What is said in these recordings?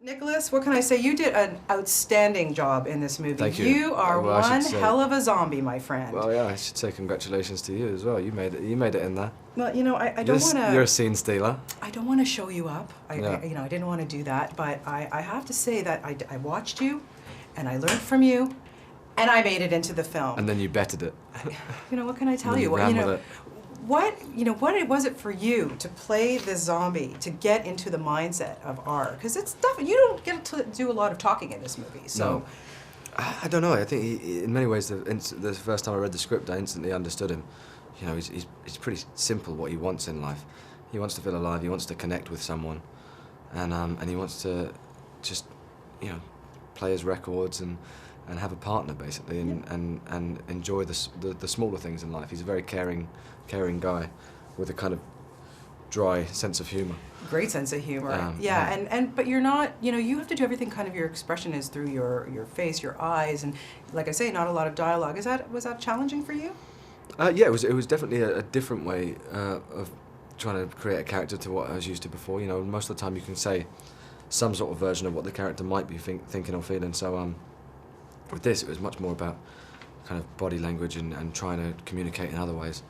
Nicholas, what can I say? You did an outstanding job in this movie. Thank you. You are Well, one hell of a zombie, my friend. Well, yeah, I should say congratulations to you as well. You made it. You made it in there. Well, you know, I don't want to... You're a scene stealer. I don't want to show you up. Yeah. I didn't want to do that, but I have to say that I watched you, and I learned from you, and I made it into the film. And then you betted it. You know, what can I tell you? Ran with it. What was it for you to play this zombie, to get into the mindset of R? Because it's stuff you don't get to do a lot of talking in this movie. So, no. I don't know. I think in many ways, the first time I read the script, I instantly understood him. You know, he's pretty simple what he wants in life. He wants to feel alive. He wants to connect with someone, and he wants to just, you know, play his records and have a partner basically, and enjoy the smaller things in life. He's a very caring guy with a kind of dry sense of humor. Great sense of humor. Yeah. But you're not, you know, you have to do everything kind of, your expression is through your face, your eyes, and like I say, not a lot of dialogue. Was that challenging for you? Yeah, it was definitely a different way of trying to create a character to what I was used to before. You know, most of the time you can say some sort of version of what the character might be thinking or feeling. So with this, it was much more about kind of body language and trying to communicate in other ways,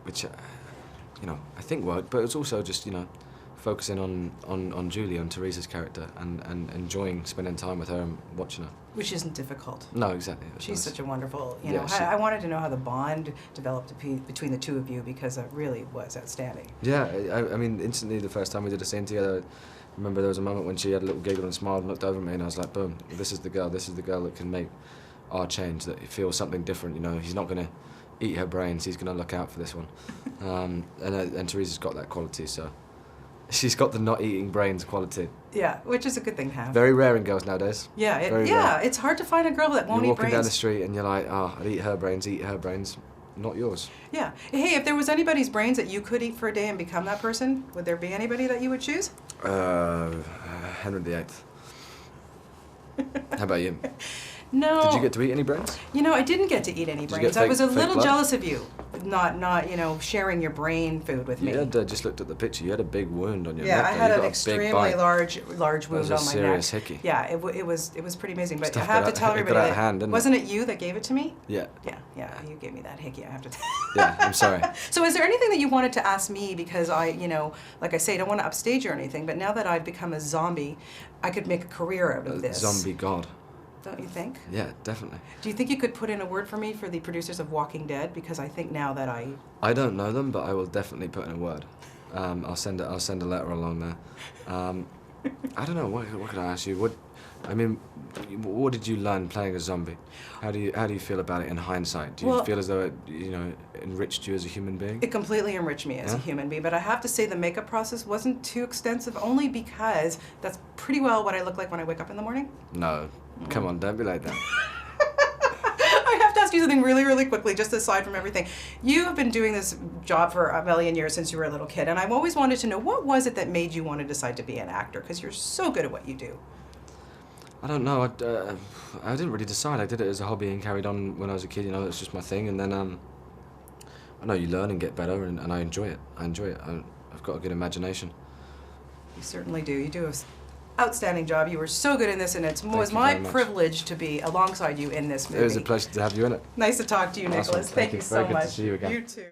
which, you know, I think worked. But it was also just, you know, focusing on Julie, on Teresa's character, and enjoying spending time with her and watching her. Which isn't difficult. No, exactly. She's such a wonderful, you know, I wanted to know how the bond developed between the two of you, because it really was outstanding. Yeah, I mean, instantly the first time we did a scene together, I remember there was a moment when she had a little giggle and smiled and looked over at me, and I was like, boom, this is the girl that can make our change, that feels something different, you know. He's not going to eat her brains, he's going to look out for this one. And Teresa's got that quality, so she's got the not eating brains quality. Yeah, which is a good thing to have. Very rare in girls nowadays. Yeah, it's hard to find a girl that won't eat brains. You're walking down the street and you're like, oh, I'd eat her brains, not yours. Yeah. Hey, if there was anybody's brains that you could eat for a day and become that person, would there be anybody that you would choose? Henry VIII. How about you? No. Did you get to eat any brains? You know, I didn't get to eat any brains. I was a little jealous of you, not you know, sharing your brain food with me. You had, just looked at the picture. You had a big wound on your neck. Yeah, I had an extremely large wound on my neck. That was a serious hickey. Yeah, it was pretty amazing. But I have to tell everybody that wasn't it you that gave it to me? Yeah. Yeah, you gave me that hickey. I have to. Yeah, I'm sorry. So, is there anything that you wanted to ask me? Because I, you know, like I say, I don't want to upstage or anything. But now that I've become a zombie, I could make a career out of this. Zombie god. Don't you think? Yeah, definitely. Do you think you could put in a word for me for the producers of Walking Dead? Because I think now that I don't know them, but I will definitely put in a word. I'll send a letter along there. I don't know, what could I ask you? What did you learn playing a zombie? How do you feel about it in hindsight? Do you feel as though it, you know, enriched you as a human being? It completely enriched me as a human being, but I have to say the makeup process wasn't too extensive, only because that's pretty well what I look like when I wake up in the morning. No. Come on, don't be like that. I have to ask you something really, really quickly, just aside from everything. You have been doing this job for a million years since you were a little kid, and I've always wanted to know, what was it that made you want to decide to be an actor? Because you're so good at what you do. I don't know. I didn't really decide. I did it as a hobby and carried on when I was a kid. You know, it's just my thing. And then I know you learn and get better, and I enjoy it. I've got a good imagination. You certainly do. You do an outstanding job. You were so good in this, and it was my privilege to be alongside you in this movie. It was a pleasure to have you in it. Nice to talk to you, Nicholas. Thank you so much. Good to see you again. You too.